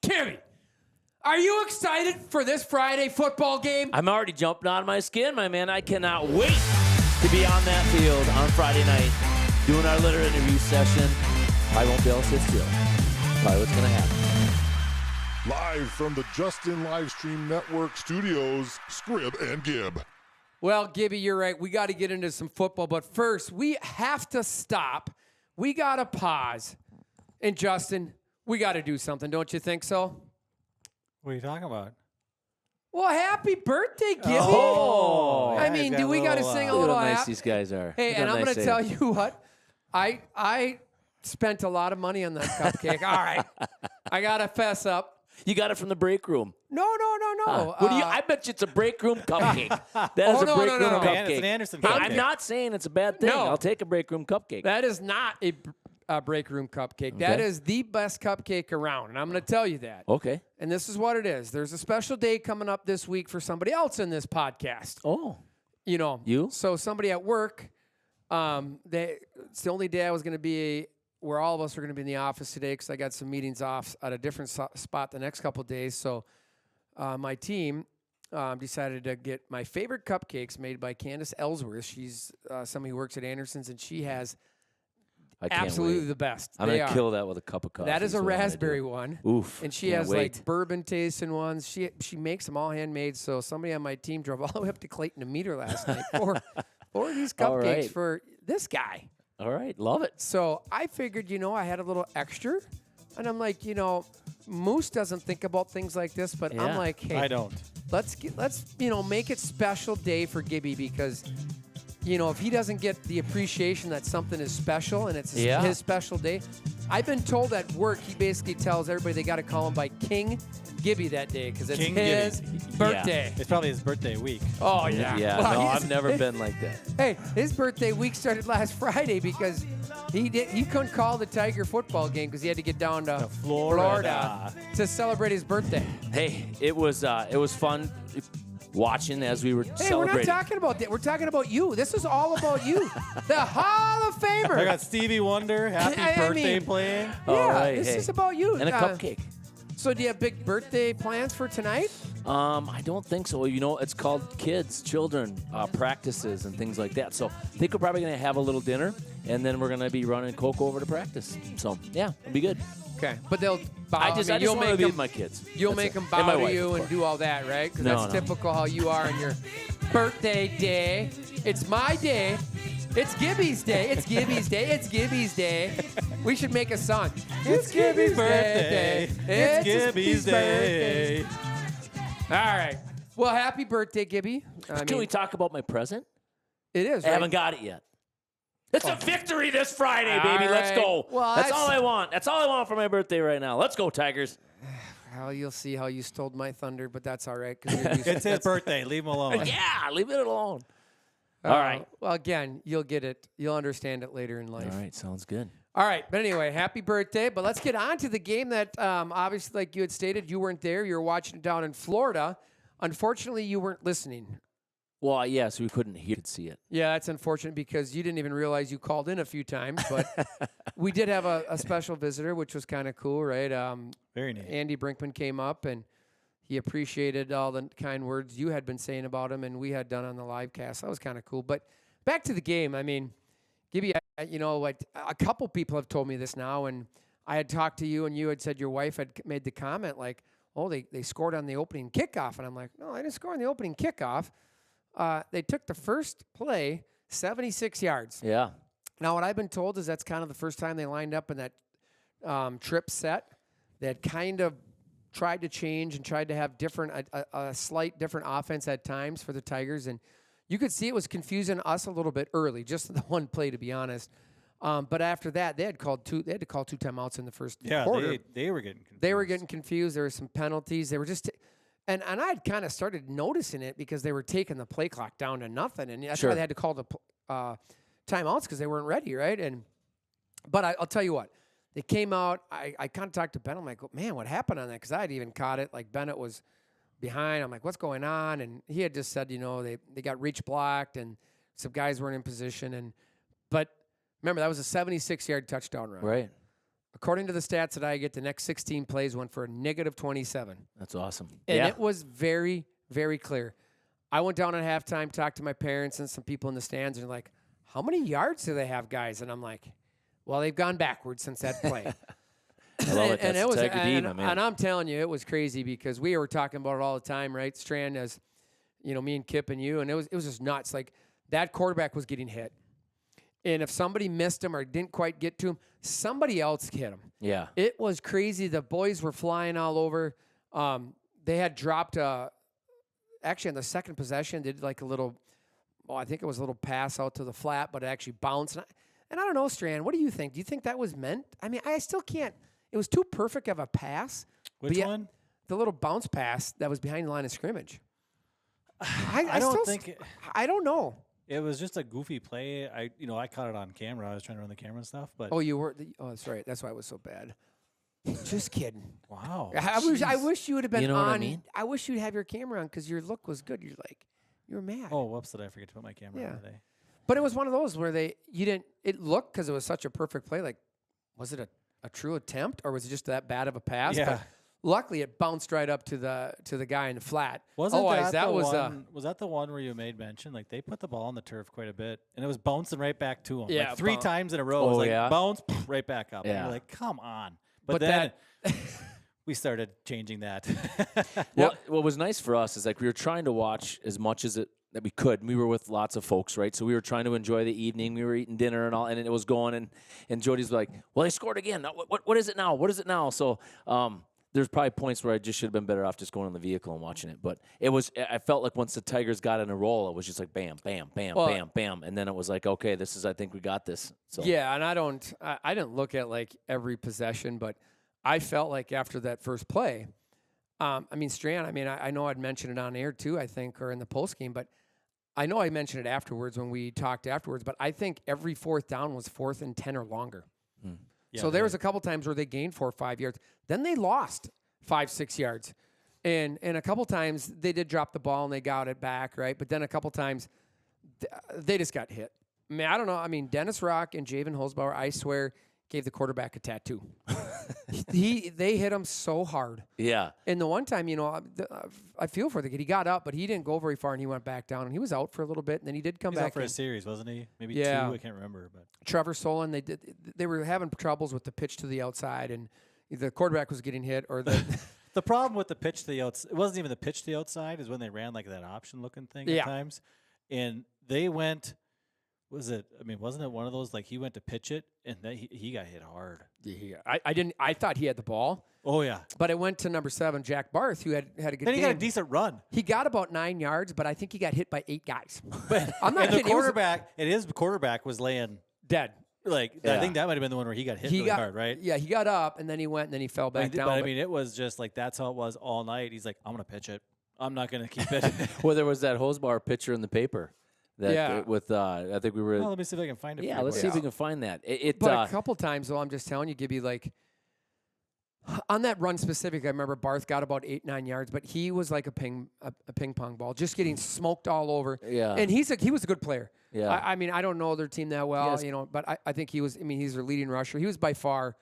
Kimmy, are you excited for this Friday football game? I'm already jumping out of my skin, my man. I cannot wait to be on that field on Friday night doing our litter interview session. I won't be able to sit still. Probably what's going to happen. Live from the Justin Livestream Network studios, Scrib and Gib. Well, Gibby, you're right. We got to get into some football, but first, we have to stop. We got to pause. And Justin, we got to do something. Don't you think so? What are you talking about? Well, happy birthday, Gibby. Oh. I mean, do we got to sing a Look little how nice happy? these guys are. Hey, Look and how I'm nice going to tell you what. I spent a lot of money on that cupcake. All right. I got to fess up. You got it from the break room. No. What do you? I bet you it's a break room cupcake. That is a break room no. cupcake. It's an Anderson Hey, cupcake. I'm not saying it's a bad thing. No. I'll take a break room cupcake. That is not a break room cupcake. That is the best cupcake around, and I'm going to tell you that. Okay. And this is what it is. There's a special day coming up this week for somebody else in this podcast. Oh. You know. You? So somebody at work, it's the only day I was going to be where all of us are going to be in the office today because I got some meetings off at a different spot the next couple of days. So my team decided to get my favorite cupcakes made by Candace Ellsworth. She's somebody who works at Anderson's, and she has I can't absolutely wait. the best. I'm going to kill that with a cup of coffee. That is a what I'm gonna raspberry do. one. Oof. And she can't has wait. like bourbon tasting ones. She makes them all handmade. So somebody on my team drove all the way up to Clayton to meet her last night for these All cupcakes right. for this guy. All right. Love it. So I figured, I had a little extra. And I'm like, Moose doesn't think about things like this, but I'm Yeah. like, hey, I don't. let's make it special day for Gibby because if he doesn't get the appreciation that something is special and it's his special day. I've been told at work he basically tells everybody they got to call him by King Gibby that day because it's King his Gibby. birthday. It's probably his birthday week. Oh yeah. Yeah. Well, No, he's- I've never been like that. Hey, his birthday week started last Friday because he couldn't call the Tiger football game because he had to get down to Florida. to celebrate his birthday. Hey, it was fun watching as we were Hey, celebrating. we're not talking about that. We're talking about you. This is all about you. The Hall of Famer. I got Stevie Wonder, happy I birthday mean- playing. Yeah, All right, this hey. is about you. And a cupcake. So do you have big birthday plans for tonight? I don't think so. It's called children practices and things like that. So I think we're probably going to have a little dinner, and then we're going to be running Coco over to practice. So, yeah, it'll be good. Okay, but they'll bow. I just you'll want to make be them, with my kids. You'll That's make it. them And my bow to wife, you of and course. do all that, right? Because No, that's no. typical how you are on your birthday day. It's my day. It's Gibby's day. It's Gibby's day. It's Gibby's day. We should make a song. It's Gibby's birthday. It's Gibby's day. All right. Well, happy birthday, Gibby. Can we talk about my present? It is. I Right? haven't got it yet. It's a victory this Friday, baby. All Let's right. go. Well, that's that's- all I want. That's all I want for my birthday right now. Let's go, Tigers. Well, you'll see how you stole my thunder, but that's all right. 'Cause you're used It's to his birthday. Leave him alone. Yeah, leave it alone. All right. Well, again, you'll get it. You'll understand it later in life. All right, sounds good. All right, but anyway, happy birthday. But let's get on to the game that obviously, like you had stated, you weren't there. You were watching it down in Florida. Unfortunately, you weren't listening. Well, yeah, so we couldn't hear it, see it. Yeah, that's unfortunate because you didn't even realize you called in a few times. But we did have a special visitor, which was kind of cool, right? Very neat. Andy Brinkman came up and he appreciated all the kind words you had been saying about him and we had done on the live cast. That was kind of cool. But back to the game. I mean, Gibby, like a couple people have told me this now, and I had talked to you, and you had said your wife had made the comment like, "Oh, they scored on the opening kickoff," and I'm like, "No, I didn't score on the opening kickoff. They took the first play 76 yards." Yeah. Now, what I've been told is that's kind of the first time they lined up in that trip set. They had kind of tried to change and tried to have a slight different offense at times for the Tigers, and you could see it was confusing us a little bit early, just the one play, to be honest. But after that, they had to call two timeouts in the first quarter. Yeah, they were getting confused. They were getting confused. There were some penalties. They were just, and I had kind of started noticing it because they were taking the play clock down to nothing, and that's why they had to call the timeouts because they weren't ready, right? But I'll tell you what, they came out. I kind of talked to Ben. I'm like, man, what happened on that? Because I had even caught it. Like Bennett was behind. I'm like, what's going on? And he had just said, they got reach blocked and some guys weren't in position. But remember, that was a 76-yard touchdown run. Right. according to the stats that I get, the next 16 plays went for a negative 27. That's awesome. And yeah. it was very, very clear. I went down at halftime, talked to my parents and some people in the stands, and they're like, how many yards do they have, guys? And I'm like, well, they've gone backwards since that play. I love it. That's it was, integrity, my man. and I'm telling you, it was crazy because we were talking about it all the time, right? Strand, as me and Kip and you, and it was just nuts. Like that quarterback was getting hit, and if somebody missed him or didn't quite get to him, somebody else hit him. Yeah. It was crazy. The boys were flying all over. They had dropped actually on the second possession, did like a little, I think it was a little pass out to the flat, but it actually bounced. And I don't know, Strand, what do you think? Do you think that was meant? I mean, I still can't. It was too perfect of a pass. Which one? The little bounce pass that was behind the line of scrimmage. I don't still think I don't know. it was just a goofy play. I caught it on camera. I was trying to run the camera and stuff, but Oh, you were? Oh, that's right. That's why it was so bad. Just kidding. wow. I wish you would have been You know on. what I mean? I wish you'd have your camera on because your look was good. You were mad. Oh, whoops! Did I forget to put my camera Yeah. on today? But it was one of those where it looked, because it was such a perfect play, like, was it a true attempt or was it just that bad of a pass? Yeah. But luckily it bounced right up to the guy in the flat. Wasn't Otherwise, that the was one? Was that the one where you made mention? Like they put the ball on the turf quite a bit, and it was bouncing right back to him. Yeah, like three times in a row. It Oh, was like yeah? bounce right back up. And Yeah. you're like, come on. But then we started changing that. Well, what was nice for us is like we were trying to watch as much as that we could. We were with lots of folks, right? So we were trying to enjoy the evening. We were eating dinner and all, and it was going. And Jody's like, "Well, they scored again. What is it now? What is it now?" So there's probably points where I just should have been better off just going in the vehicle and watching it. But it was. I felt like once the Tigers got in a roll, it was just like bam, bam, bam, bam, bam, and then it was like, okay, I think we got this. So Yeah, and I didn't look at like every possession, but I felt like after that first play, Strand, I know I'd mentioned it on air too, I think, or in the post game, but I know I mentioned it afterwards when we talked afterwards, but I think every fourth down was 4th and 10 or longer. Yeah, So there was a couple times where they gained 4 or 5 yards. Then they lost 5-6 yards. And a couple times they did drop the ball and they got it back, right? But then a couple times they just got hit. I don't know. Dennis Rock and Javen Holzbauer, I swear, gave the quarterback a tattoo. They hit him so hard. yeah, And the one time, I feel for the kid. He got up, but he didn't go very far, and he went back down. And he was out for a little bit, and then he did come He was back out for in. a series, wasn't he? Maybe Yeah. 2. I can't remember, but Trevor Solon, they were having troubles with the pitch to the outside, and the quarterback was getting hit, or the the problem with the pitch to the outside, it wasn't even the pitch to the outside, is when they ran like that option looking thing Yeah. at times, and they went. Wasn't it one of those like he went to pitch it and then he got hit hard? I thought he had the ball, Oh yeah. but it went to number 7, Jack Barth, who had a good Then he game. got a decent run. He got about 9 yards, but I think he got hit by 8 guys. But I'm not and the kidding. He was quarterback, and his quarterback was laying dead. like I Yeah. think that might have been the one where he got hit really hard, right? Yeah, he got up and then he went and then he fell back down. But it was just like that's how it was all night. He's like, I'm gonna pitch it. I'm not gonna keep it. well, there was that Hosbar picture in the paper. That Yeah. with I think we were. Well, let me see if I can find it. yeah, for you let's boys. see if we can find that. But a couple times, though, I'm just telling you, Gibby, like, on that run specific, I remember Barth got about 8-9 yards, but he was like a ping pong ball, just getting smoked all over. Yeah. And he was a good player. Yeah. I don't know their team that well, Yes. but I think he was. He's their leading rusher. He was by far.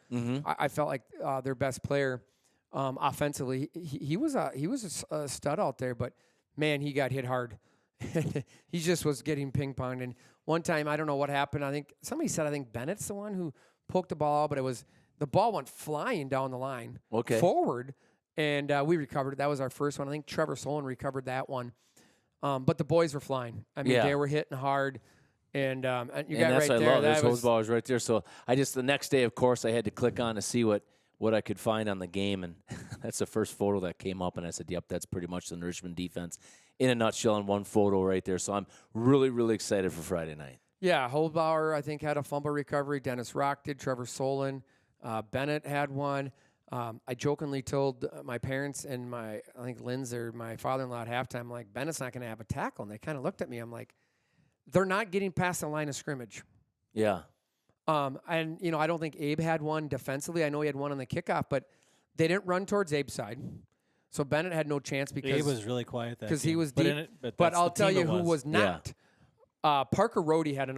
I felt like their best player offensively. He was a stud out there, but man, he got hit hard. He just was getting ping ponged. And one time, I don't know what happened. I think somebody said Bennett's the one who poked the ball, but the ball went flying down the line forward, and we recovered it. That was our first one. I think Trevor Solon recovered that one. But the boys were flying. They were hitting hard, and you got that's right what there. I love. That Those ballers right there. So the next day, of course, I had to click on to see what I could find on the game, and that's the first photo that came up, and I said, yep, that's pretty much the Richmond defense in a nutshell in one photo right there. So I'm really, really excited for Friday night. Yeah, Holbauer, I think, had a fumble recovery. Dennis Rock did. Trevor Solon. Bennett had one. I jokingly told my parents and I think Lynn's or my father-in-law at halftime, I'm like, Bennett's not going to have a tackle. And they kind of looked at me. I'm like, they're not getting past the line of scrimmage. Yeah. And, I don't think Abe had one defensively. I know he had one on the kickoff, but they didn't run towards Abe's side. So Bennett had no chance because He was really quiet that he game. was But deep. in it- but But that's I'll the tell team you it who was was. not. Parker Rohde had an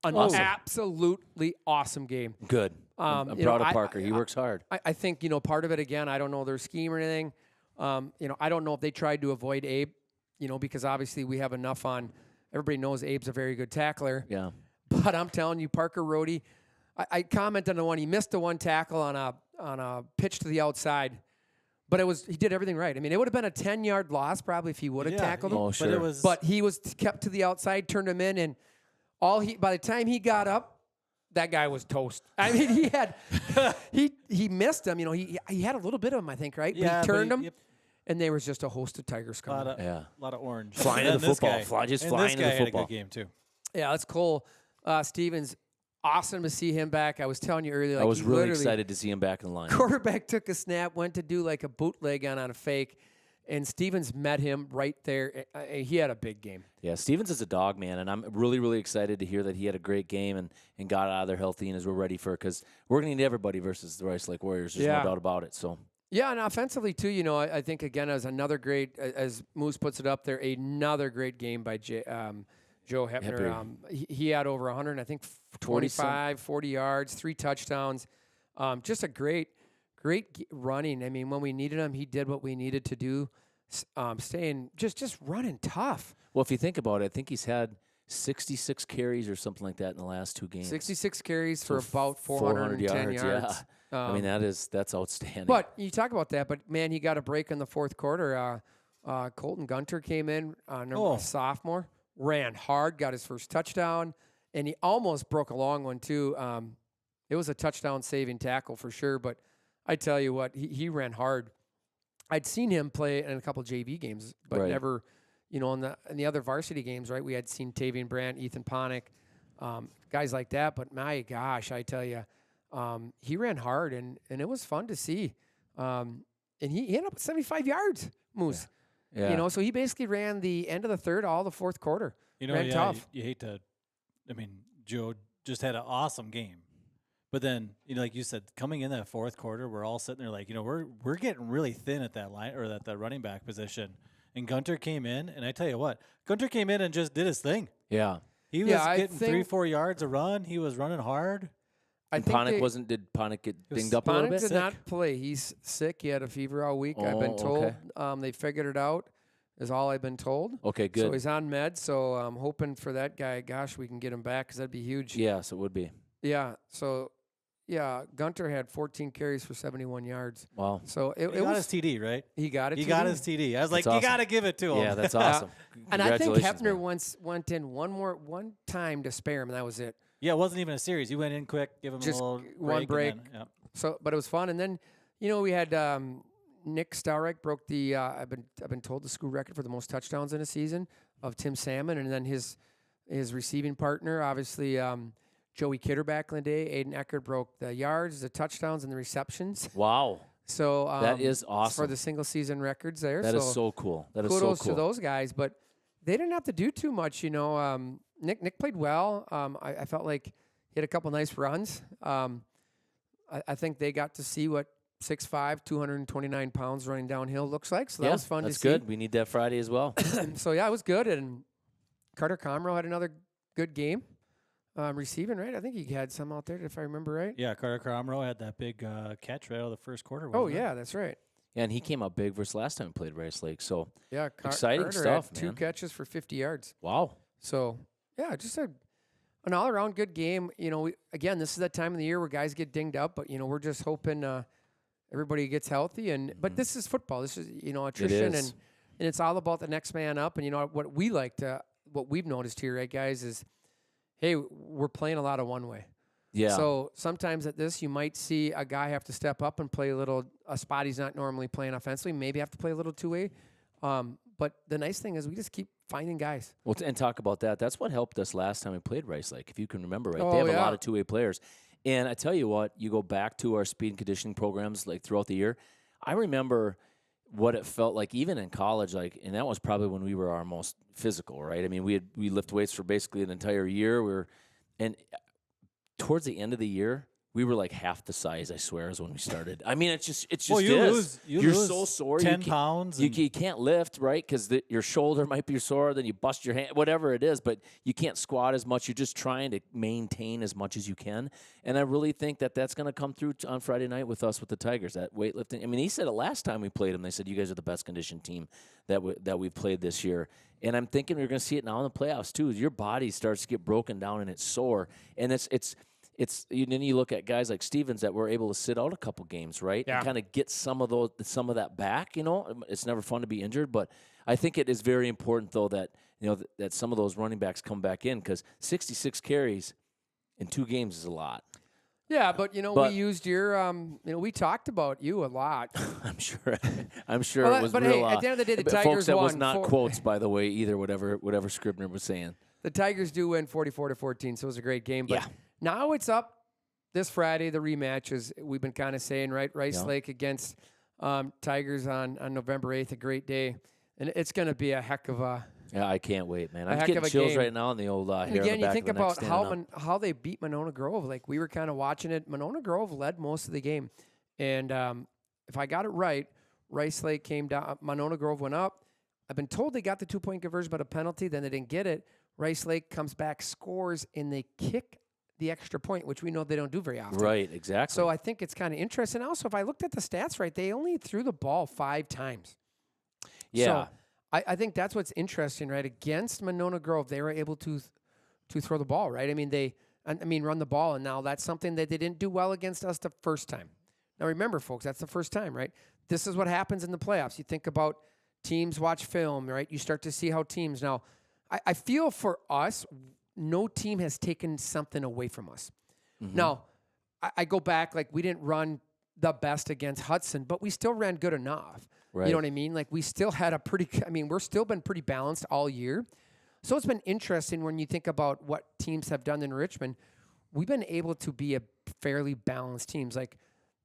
An absolutely awesome game. Good. I'm proud of Parker. He works hard. I think, part of it, again, I don't know their scheme or anything. I don't know if they tried to avoid Abe, because obviously we have enough on. Everybody knows Abe's a very good tackler. Yeah. But I'm telling you, Parker Rohde, I commented on the one. He missed the one tackle on a pitch to the outside. But he did everything right. I mean, it would have been a 10-yard loss probably if he would have tackled him. Oh, sure. But he was kept to the outside, turned him in, and by the time he got up, that guy was toast. I mean, he missed him. He had a little bit of him, I think, right? Yeah, but he turned him, yep. and there was just a host of Tigers coming. A lot of orange. Flying to the football. Flying to the football. This guy had a good game too. Yeah, that's Cole Stevens. Awesome to see him back. I was telling you earlier. Like, I was really excited to see him back in the line. Quarterback took a snap, went to do like a bootleg on a fake, and Stevens met him right there. He had a big game. Yeah, Stevens is a dog, man, and I'm really, really excited to hear that he had a great game and got out of there healthy and as we're ready for it because we're going to need everybody versus the Rice Lake Warriors. There's no doubt about it. So. Yeah, and offensively, too, I think, again, as another great, as Moose puts it up there, another great game by Joe Hepner. He had over 100, I think 25, 40 yards, 3 touchdowns. Just a great running. I mean, when we needed him, he did what we needed to do, staying just running tough. Well, if you think about it, I think he's had 66 carries or something like that in the last 2 games. 66 carries for about 410 yards. Yeah. I mean, that's outstanding. But you talk about that, but, man, he got a break in the fourth quarter. Colton Gunter came in, a sophomore, ran hard, got his first touchdown, and he almost broke a long one, too. It was a touchdown-saving tackle for sure, but I tell you what, he ran hard. I'd seen him play in a couple JV games, but never, in the other varsity games, right? We had seen Tavian Brandt, Ethan Ponick, guys like that. But my gosh, I tell you, he ran hard, and it was fun to see. And he ended up with 75 yards, Moose. Yeah. So he basically ran the end of the third, all the fourth quarter. Ran tough. You hate to. I mean, Joe just had an awesome game. But then, like you said, coming in that fourth quarter, we're all sitting there like, we're getting really thin at that line or at that running back position. And Gunter came in, and I tell you what, Gunter came in and just did his thing. Yeah. He was getting 3-4 yards a run. He was running hard. Did Ponick get dinged up a little bit? Ponick did not play. He's sick. He had a fever all week. I've been told. They figured it out, is all I've been told. Okay, good. So he's on meds, so I'm hoping for that guy. Gosh, we can get him back because that'd be huge. Yes, it would be. Yeah, so... Yeah, Gunter had 14 carries for 71 yards. Wow. So it got was his TD, right? He got it. He got his TD. I was like, awesome. You got to give it to him. Yeah, that's awesome. And I think Hepner man. once went in one time to spare him, and that was it. Yeah, it wasn't even a series. You went in quick, give him Just a little one break. Then, So, but it was fun. And then, we had Nick Stowreich broke the I've been told the school record for the most touchdowns in a season of Tim Salmon, and then his receiving partner, obviously. Joey Kidder back in the day. Aiden Eckert broke the yards, the touchdowns, and the receptions. Wow. So that is awesome. For the single season records there. That is so cool. That is so cool. Kudos to those guys, but they didn't have to do too much. Nick played well. I felt like he had a couple nice runs. I think they got to see what 6'5", 229 pounds running downhill looks like. So that was fun to see. That's good. We need that Friday as well. So yeah, it was good. And Carter Comroe had another good game. Receiving, right? I think he had some out there, if I remember right. Yeah, Carter Comroe had that big catch right out of the first quarter. Yeah, that's right. Yeah, and he came out big versus last time we played Rice Lake. So yeah, exciting Carter stuff, had man. 2 catches for 50 yards. Wow. So yeah, just an all-around good game. Again, this is that time of the year where guys get dinged up, but we're just hoping everybody gets healthy. But this is football. This is attrition, and it's all about the next man up. And what we've noticed here, right, guys, is. Hey, we're playing a lot of one way. Yeah. So sometimes at this, you might see a guy have to step up and play a spot he's not normally playing offensively. Maybe have to play a little 2-way. But the nice thing is we just keep finding guys. Well, and talk about that. That's what helped us last time we played Rice Lake, if you can remember right. They have a lot of 2-way players. And I tell you what, you go back to our speed and conditioning programs like throughout the year. I remember what it felt like even in college, and that was probably when we were our most physical, right? I mean, we lift weights for basically an entire year. And towards the end of the year, we were like half the size, I swear, as when we started. I mean, it's just Well, you is. lose You're so sore. 10 pounds. You can't lift, right? Because your shoulder might be sore, then you bust your hand, whatever it is, but you can't squat as much. You're just trying to maintain as much as you can. And I really think that that's going to come through on Friday night with us with the Tigers, that weightlifting. I mean, he said it last time we played them. They said, you guys are the best conditioned team that we've played this year. And I'm thinking we're going to see it now in the playoffs, too. Your body starts to get broken down and it's sore. And then you look at guys like Stevens that were able to sit out a couple games, right? Yeah. And kind of get some of that back, It's never fun to be injured, but I think it is very important though that, that some of those running backs come back in, cuz 66 carries in 2 games is a lot. Yeah, but we used your we talked about you a lot. I'm sure Well, it was but real. hey, at the end of the day, the but Tigers folks, that was won not quotes, by the way, either. Whatever Scribner was saying. The Tigers do win 44-14, so it was a great game. But Yeah. now it's up this Friday. The rematch, as we've been kind of saying, right? Rice Lake against Tigers on November 8th, a great day. And it's going to be a heck of a Yeah, I can't wait, man. A I'm heck getting of a chills game. right now on the old hair And on again, the you back think of the neck about standing up. how they beat Monona Grove. Like, we were kind of watching it. Monona Grove led most of the game. And if I got it right, Rice Lake came down. Monona Grove went up. I've been told they got the 2-point conversion, but a penalty. Then they didn't get it. Rice Lake comes back, scores, and they kick the extra point, which we know they don't do very often. Right, exactly. So I think it's kind of interesting. Also, if I looked at the stats right, they only threw the ball 5 times. yeah. So I think that's what's interesting, right? Against Monona Grove, they were able to throw the ball, right? I mean, run the ball, and now that's something that they didn't do well against us the first time. Now, remember, folks, that's the first time, right? This is what happens in the playoffs. You think about teams watch film, right? You start to see how teams. Now, I feel for us, no team has taken something away from us. Mm-hmm. Now, I go back, like, we didn't run the best against Hudson, but we still ran good enough. Right. You know what I mean? Like, we still had we're still been pretty balanced all year. So it's been interesting when you think about what teams have done in Richmond. We've been able to be a fairly balanced teams. Like,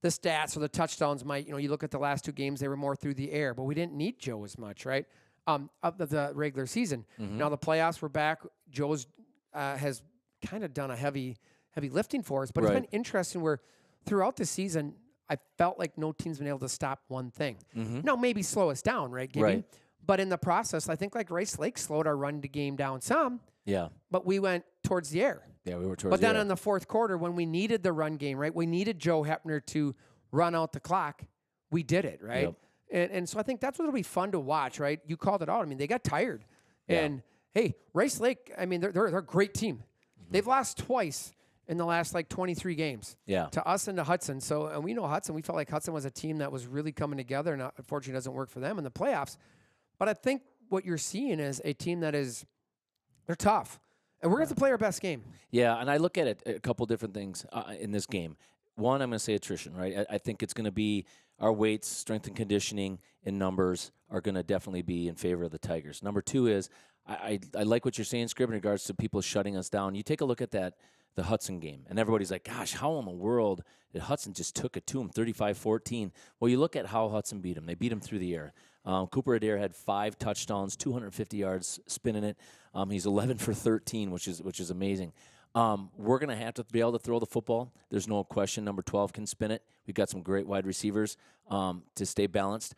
the stats or the touchdowns might, you look at the last 2 games, they were more through the air, but we didn't need Joe as much, right? Of the regular season. Mm-hmm. Now the playoffs were back. Joe's has kind of done a heavy lifting for us, but Right. it's been interesting where throughout the season, I felt like no team's been able to stop one thing. Mm-hmm. Now, maybe slow us down, right, Gibby? Right. But in the process, I think like Rice Lake slowed our run to game down some, Yeah. but we went towards the air. Yeah, we were towards But then the in the fourth quarter, when we needed the run game, right, we needed Joe Hepner to run out the clock, we did it, right? Yep. And so I think that's what'll be fun to watch, right? You called it out. I mean, they got tired. Yeah. And, hey, Rice Lake, I mean, they're a great team. Mm-hmm. They've lost twice in the last, 23 games. Yeah. To us and to Hudson. So, and we know Hudson. We felt like Hudson was a team that was really coming together, and unfortunately doesn't work for them in the playoffs. But I think what you're seeing is a team that they're tough. And we're going to have to play our best game. Yeah, and I look at it a couple different things in this game. One, I'm going to say attrition, right? I think it's going to be our weights, strength and conditioning, and numbers are going to definitely be in favor of the Tigers. Number 2 is I like what you're saying, Scrib, in regards to people shutting us down. You take a look at the Hudson game, and everybody's like, gosh, how in the world did Hudson just took it to him, 35-14? Well, you look at how Hudson beat him. They beat him through the air. Cooper Adair had 5 touchdowns, 250 yards spinning it. He's 11 for 13, which is amazing. We're going to have to be able to throw the football. There's no question. Number 12 can spin it. We've got some great wide receivers to stay balanced.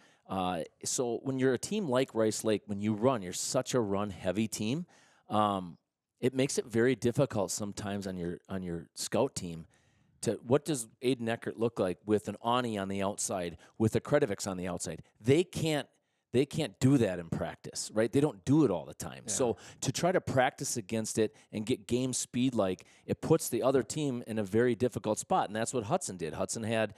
So when you're a team like Rice Lake, when you run, you're such a run-heavy team. It makes it very difficult sometimes on your scout team. What does Aiden Eckert look like with an Ani on the outside, with a Kredivics on the outside? They can't do that in practice, right? They don't do it all the time. Yeah. So to try to practice against it and get game speed, it puts the other team in a very difficult spot, and that's what Hudson did. Hudson had,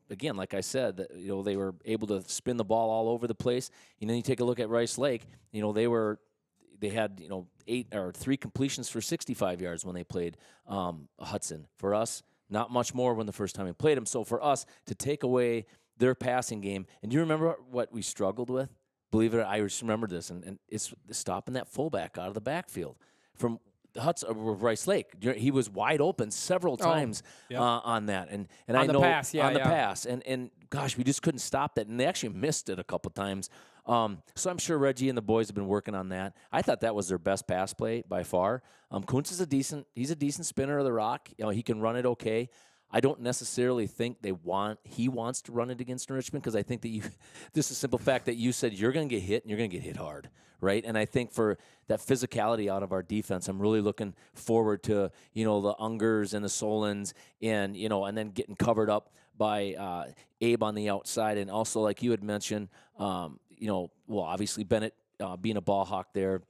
again, like I said, they were able to spin the ball all over the place. You take a look at Rice Lake. They had 8 or 3 completions for 65 yards when they played Hudson. For us, not much more when the first time we played them. So for us to take away their passing game, and do you remember what we struggled with? Believe it or not, I just remember this, and it's stopping that fullback out of the backfield from Hudson or Rice Lake. He was wide open several times on that, and On I the know pass, yeah, on the yeah. pass, and gosh, we just couldn't stop that, and they actually missed it a couple times. So I'm sure Reggie and the boys have been working on that. I thought that was their best pass play by far. Kuntz is he's a decent spinner of the rock. He can run it okay. I don't necessarily think he wants to run it against Richmond, because I think that this is a simple fact that you said you're going to get hit and you're going to get hit hard, right? And I think for that physicality out of our defense, I'm really looking forward to, the Ungers and the Solons and, and then getting covered up by Abe on the outside. And also, like you had mentioned, obviously Bennett being a ball hawk there.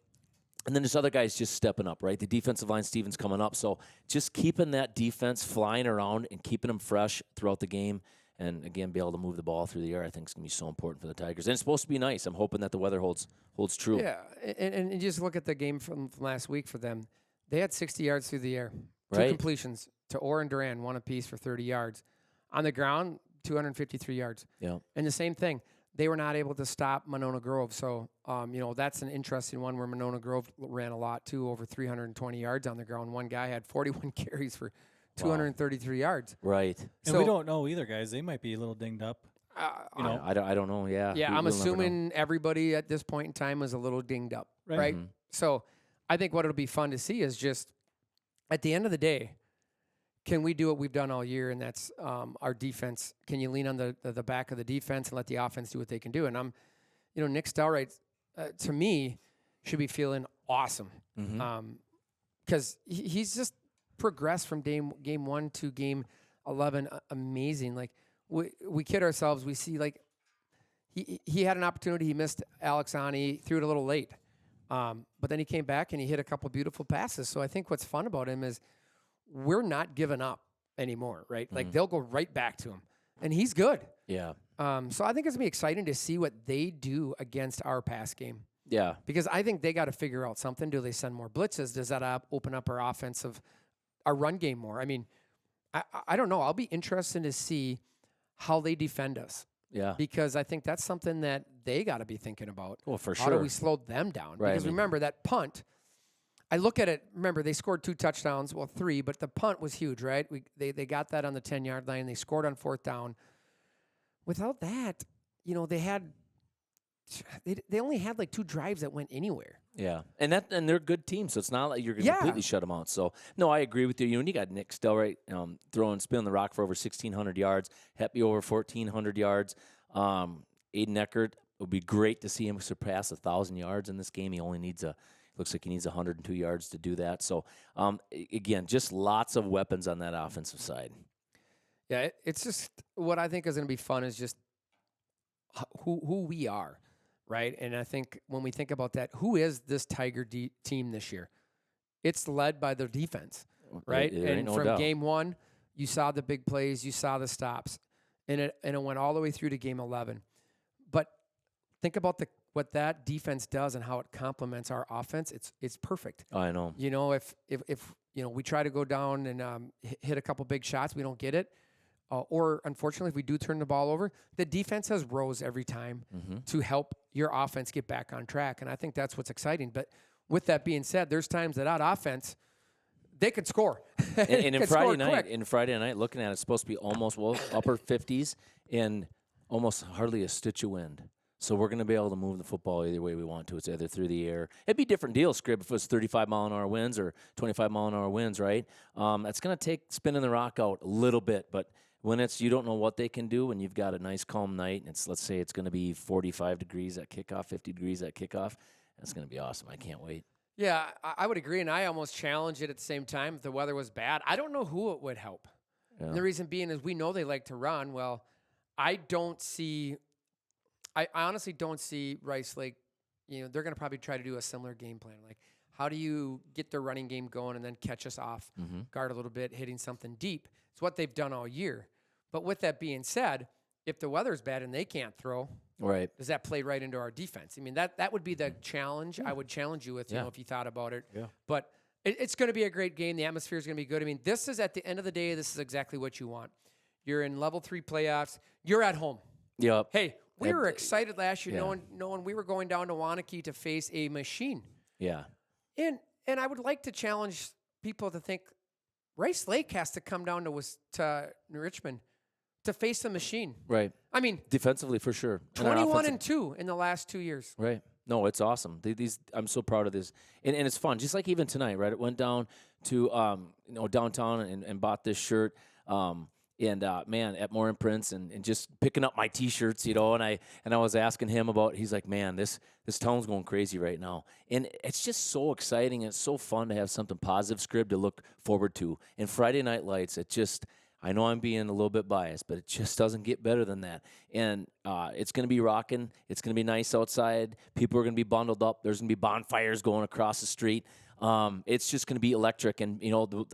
And then there's other guys just stepping up, right? The defensive line, Stevens coming up. So just keeping that defense flying around and keeping them fresh throughout the game. And, again, be able to move the ball through the air, I think is going to be so important for the Tigers. And it's supposed to be nice. I'm hoping that the weather holds true. Yeah, and just look at the game from last week for them. They had 60 yards through the air. Two Right. completions to Orr and Duran, one apiece for 30 yards. On the ground, 253 yards. Yeah. And the same thing. They were not able to stop Monona Grove. So, that's an interesting one where Monona Grove ran a lot, too, over 320 yards on the ground. One guy had 41 carries for 233 yards. Right. And we don't know either, guys. They might be a little dinged up. I don't know. Yeah. Yeah, I'm we'll never know. assuming everybody at this point in time is a little dinged up, right? Mhm. So I think what it'll be fun to see is just at the end of the day, can we do what we've done all year, and that's our defense? Can you lean on the back of the defense and let the offense do what they can do? And Nick Stelright, to me, should be feeling awesome because he's just progressed from game 1 to game 11. Amazing. Like we kid ourselves. We see like he had an opportunity. He missed Alex Ani, threw it a little late, but then he came back and he hit a couple beautiful passes. So I think what's fun about him is we're not giving up anymore, right? Like they'll go right back to him, and he's good. Yeah. So I think it's gonna be exciting to see what they do against our pass game. Yeah. Because I think they got to figure out something. Do they send more blitzes? Does that open up our run game more? I mean, I don't know. I'll be interested to see how they defend us. Yeah. Because I think that's something that they got to be thinking about. Well, for How sure. do we slow them down? Right, Because remember that punt. I look at it. Remember, they scored 2 touchdowns. Well, 3, but the punt was huge, right? They got that on the 10-yard line. They scored on 4th down. Without that, they only had like 2 drives that went anywhere. Yeah, and they're good teams, so it's not like you're going to completely shut them out. So, no, I agree with you. When you got Nick Stelright spinning the rock for over 1,600 yards, Heppy over 1,400 yards, Aiden Eckert, it would be great to see him surpass 1,000 yards in this game. He only needs looks like he needs 102 yards to do that. So, again, just lots of weapons on that offensive side. Yeah, it's just what I think is going to be fun is just who we are, right? And I think when we think about that, who is this Tiger team this year? It's led by their defense, right? There ain't And no from doubt. game 1, you saw the big plays, you saw the stops, and it went all the way through to game 11. But think about what that defense does and how it complements our offense. It's perfect. I know. If we try to go down and hit a couple big shots, we don't get it. Or unfortunately, if we do turn the ball over, the defense has rows every time to help your offense get back on track. And I think that's what's exciting. But with that being said, there's times that offense, they could score. And in Friday night, looking at it, it's supposed to be almost upper 50s and almost hardly a stitch of wind. So we're going to be able to move the football either way we want to. It's either through the air. It'd be a different deal, Scrib, if it was 35-mile-an-hour winds or 25-mile-an-hour winds, right? That's going to take spinning the rock out a little bit. But when you don't know what they can do, and you've got a nice calm night, and let's say it's going to be 45 degrees at kickoff, 50 degrees at kickoff, that's going to be awesome. I can't wait. Yeah, I would agree, and I almost challenge it at the same time. If the weather was bad, I don't know who it would help. Yeah. And the reason being is we know they like to run. Well, I honestly don't see Rice Lake. They're going to probably try to do a similar game plan. Like, how do you get their running game going and then catch us off guard a little bit, hitting something deep? It's what they've done all year. But with that being said, if the weather's bad and they can't throw, right, does that play right into our defense? I mean, that would be the challenge. I would challenge you with, if you thought about it. Yeah. But it's going to be a great game. The atmosphere is going to be good. I mean, this is at the end of the day, this is exactly what you want. You're in level 3 playoffs. You're at home. Yep. Hey, we were excited last year knowing we were going down to Wanakee to face a machine. Yeah. And I would like to challenge people to think Rice Lake has to come down to Richmond to face the machine. Right. I mean, defensively for sure. 21-2 in the last 2 years. Right. No, it's awesome. I'm so proud of this, and it's fun. Just like even tonight, right? It went down to downtown and bought this shirt. Man, at More Imprints and just picking up my T-shirts, and I was asking him about. He's like, man, this town's going crazy right now, and it's just so exciting. And it's so fun to have something positive, Scrib, to look forward to. And Friday Night Lights, I know I'm being a little bit biased, but it just doesn't get better than that. And it's going to be rocking. It's going to be nice outside. People are going to be bundled up. There's going to be bonfires going across the street. It's just going to be electric. And,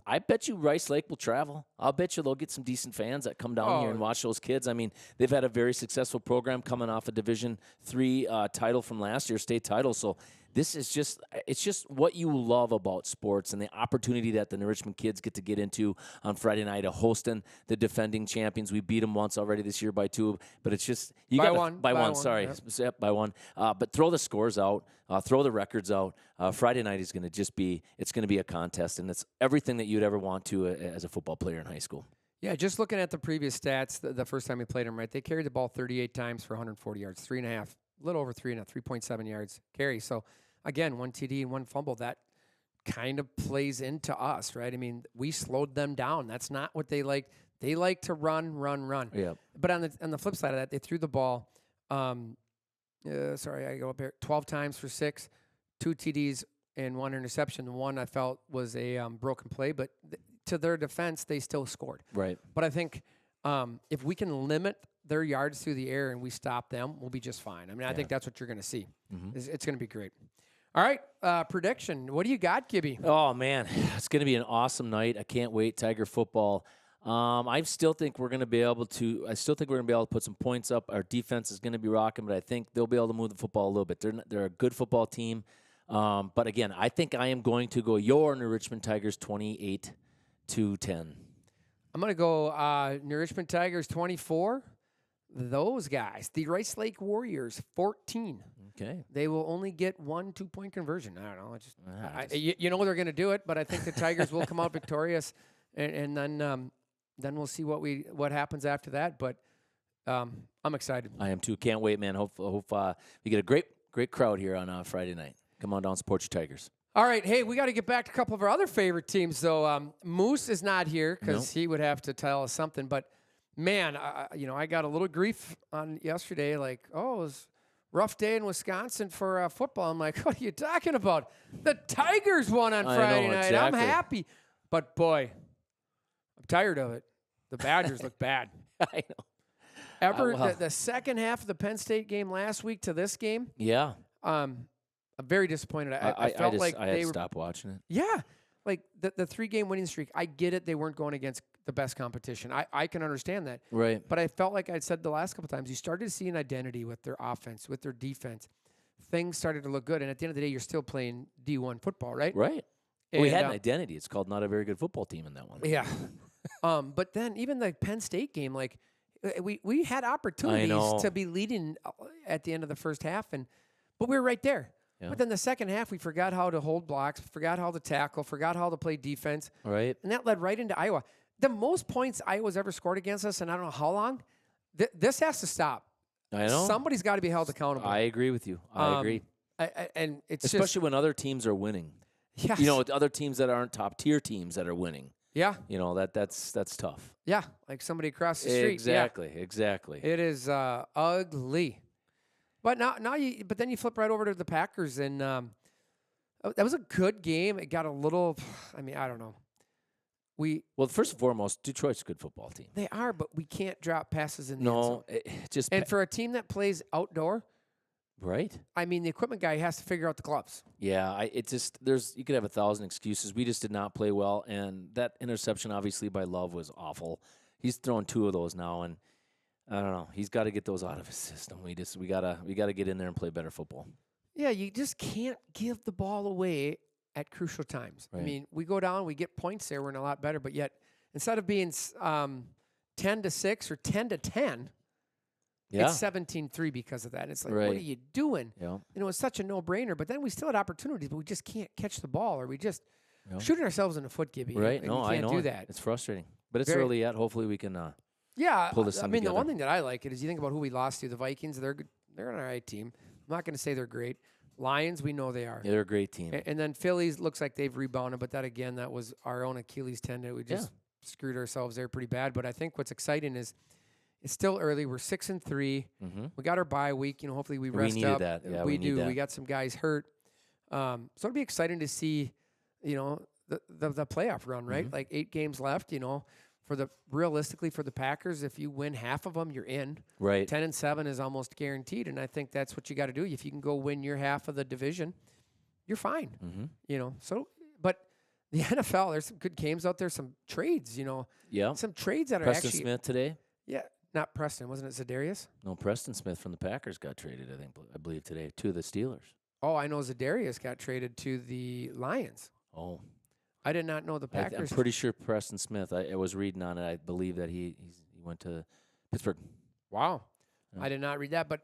I bet you Rice Lake will travel. I'll bet you they'll get some decent fans that come down here and watch those kids. I mean, they've had a very successful program coming off a Division III title from last year, state title. So this is it's just what you love about sports and the opportunity that the New Richmond kids get to get into on Friday night, hosting the defending champions. We beat them once already this year by 2, but it's just by one. Yep, by 1. But throw the scores out, throw the records out. Friday night is going to it's going to be a contest, and it's everything that you'd ever want to as a football player in high school. Yeah, just looking at the previous stats, the first time we played them, right, they carried the ball 38 times for 140 yards, 3.5, a little over 3.7 yards carry. So, again, 1 TD and 1 fumble, that kind of plays into us, right? I mean, we slowed them down. That's not what they like. They like to run. Yeah. But on the flip side of that, they threw the ball, I go up here, 12 times for 6, 2 TDs and 1 interception. The one I felt was a broken play, but to their defense, they still scored. Right. But I think if we can limit their yards through the air and we stop them, we'll be just fine. I mean, I think that's what you're going to see. Mm-hmm. It's going to be great. All right, prediction. What do you got, Gibby? Oh, man, it's going to be an awesome night. I can't wait. Tiger football. I still think we're going to be able to put some points up. Our defense is going to be rocking, but I think they'll be able to move the football a little bit. They're a good football team. But again, I think I am going to go your New Richmond Tigers 28-10. I'm going to go New Richmond Tigers 24. Those guys, the Rice Lake Warriors 14. Okay. They will only get 1 2-point conversion. I don't know. You know they're going to do it, but I think the Tigers will come out victorious, and then we'll see what happens after that. But I'm excited. I am too. Can't wait, man. Hope we get a great crowd here on Friday night. Come on down, support your Tigers. All right, hey, we got to get back to a couple of our other favorite teams, though. Moose is not here because he would have to tell us something. But man, I got a little grief on yesterday. Like, it was a rough day in Wisconsin for football. I'm like, what are you talking about? The Tigers won on Friday night. Exactly. I'm happy, but boy, I'm tired of it. The Badgers look bad. I know. The second half of the Penn State game last week to this game. Yeah. I'm very disappointed. I felt like I had to stop watching it. Yeah. Like the 3-game winning streak, I get it. They weren't going against the best competition. I can understand that. Right. But I felt like I'd said the last couple times, you started to see an identity with their offense, with their defense. Things started to look good. And at the end of the day, you're still playing D1 football, right? Right. We had an identity. It's called not a very good football team in that one. Yeah. But then even the Penn State game, like we had opportunities to be leading at the end of the first half, but we were right there. Yeah. But then the second half, we forgot how to hold blocks, forgot how to tackle, forgot how to play defense. Right. And that led right into Iowa. The most points Iowa's ever scored against us, and I don't know how long, this has to stop. I know. Somebody's got to be held accountable. I agree with you. I agree. And it's especially when other teams are winning. Yes. Other teams that aren't top-tier teams that are winning. Yeah. That's tough. Yeah, like somebody across the street. Exactly. It is ugly. But but then you flip right over to the Packers, and that was a good game. It got a little, I don't know. Well, first and foremost, Detroit's a good football team. They are, but we can't drop passes in the end zone. And for a team that plays outdoor, right? The equipment guy has to figure out the gloves. Yeah, you could have 1,000 excuses. We just did not play well, and that interception, obviously by Love, was awful. He's thrown 2 of those now, and I don't know. He's got to get those out of his system. We gotta get in there and play better football. Yeah, you just can't give the ball away at crucial times. Right. We go down, we get points there, we're in a lot better, but yet instead of being 10-6 or 10-10, it's 17-3 because of that. And it's like, what are you doing? Yeah. It's such a no-brainer, but then we still had opportunities, but we just can't catch the ball, or we just shooting ourselves in the foot, Gibby. Right. No, I know do that. It's frustrating, but it's early yet. Hopefully we can pull this thing the together. one thing that I like is you think about who we lost to, the Vikings, they're an all right team. I'm not going to say they're great. Lions, we know they are. Yeah, they're a great team. And then Phillies looks like they've rebounded, but that was our own Achilles tendon. We just screwed ourselves there pretty bad. But I think what's exciting is it's still early. We're 6-3. We got our bye week. Hopefully we rest needed up. that. Yeah, we we need do. that. We got some guys hurt. So it'll be exciting to see, the playoff run, right? Like 8 games left. Realistically for the Packers, if you win half of them, you're in. Right. 10-7 is almost guaranteed, and I think that's what you got to do. If you can go win your half of the division, you're fine. So, but the NFL, there's some good games out there, some trades. Yeah. Some trades that Preston are actually Smith today. Yeah, not Preston, wasn't it? Zadarius? No, Preston Smith from the Packers got traded. I believe today to the Steelers. Oh, I know Zadarius got traded to the Lions. Oh. I did not know the Packers. I'm pretty sure Preston Smith. I was reading on it. I believe that he went to Pittsburgh. Wow. Yeah. I did not read that. But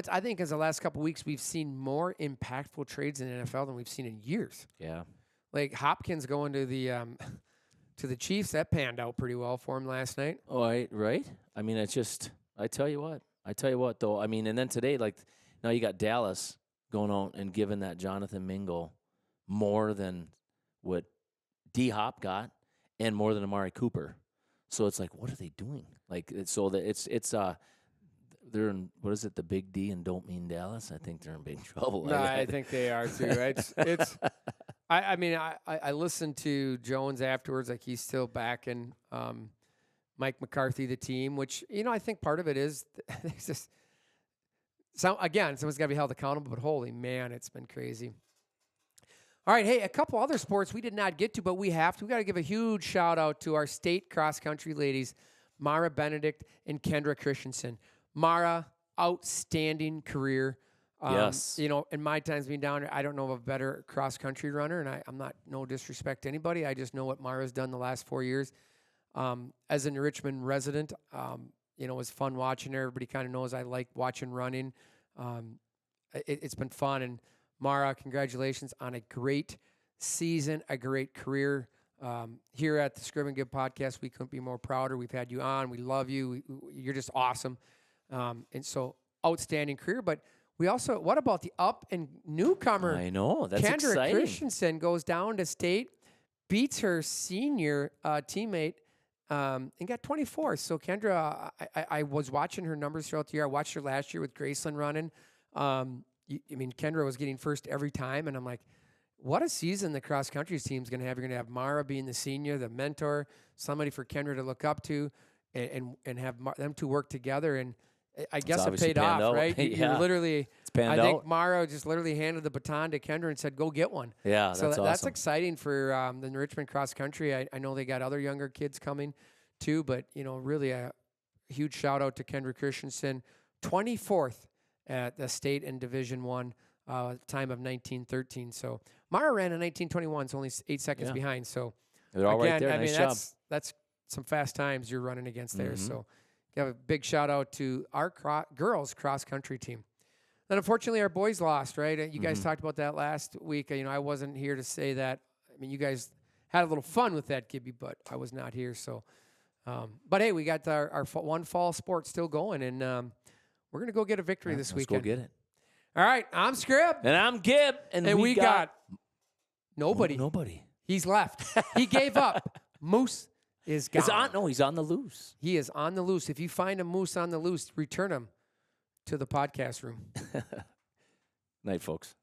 I think is the last couple of weeks we've seen more impactful trades in the NFL than we've seen in years. Yeah. Like Hopkins going to the Chiefs, that panned out pretty well for him last night. Oh, right. I mean, it's just. I tell you what, though. I mean, and then today, like now you got Dallas going out and giving that Jonathan Mingo more than what D-Hop got and more than Amari Cooper. So it's like, what are they doing? Like, they're in, what is it, the big D and don't mean Dallas? I think they're in big trouble. No, I think they are too. It's I listened to Jones afterwards, like he's still backing Mike McCarthy, the team, which, I think part of it is it's just someone's got to be held accountable, but holy man, it's been crazy. All right, hey, a couple other sports we did not get to, but we have to. We got to give a huge shout out to our state cross country ladies, Mara Benedict and Kendra Christensen. Mara, outstanding career. Yes. In my times being down there, I don't know of a better cross country runner, and I'm not no disrespect to anybody. I just know what Mara's done the last 4 years. As a Richmond resident, it was fun watching her. Everybody kind of knows I like watching running. It's been fun, and Mara, congratulations on a great season, a great career. Here at the Scrib and Gib podcast, we couldn't be more prouder. We've had you on. We love you. You're just awesome. And so outstanding career. But we also, what about the up and newcomer? I know. That's Kendra exciting. Christensen goes down to state, beats her senior teammate, and got 24th. So Kendra, I was watching her numbers throughout the year. I watched her last year with Graceland running. Kendra was getting first every time, and I'm like, what a season the cross country team's going to have. You're going to have Mara being the senior, the mentor, somebody for Kendra to look up to, and have them two work together. And I guess it paid off, out. right? Yeah. You literally, It's panned I think out. Mara just literally handed the baton to Kendra and said, go get one. Yeah, So that's that's awesome. exciting for the Richmond cross country. I know they got other younger kids coming too, but, really a huge shout out to Kendra Christensen, 24th at the state and Division I, time of 1913. So Mara ran in 1921, so only 8 seconds Yeah. behind. So They're all again, right there. Nice job. that's some fast times you're running against there. Mhm. So give a big shout out to our girls cross country team. Then unfortunately our boys lost, right? You guys talked about that last week. I wasn't here to say that. You guys had a little fun with that, Gibby, but I was not here. So, but hey, we got our one fall sport still going, and we're gonna go get a victory this Let's weekend. go get it. All right, I'm Scrib, And I'm Gib. And we got nobody. Nobody. He's left. He gave up. Moose is gone. He's on the loose. He is on the loose. If you find a moose on the loose, return him to the podcast room. Night, folks.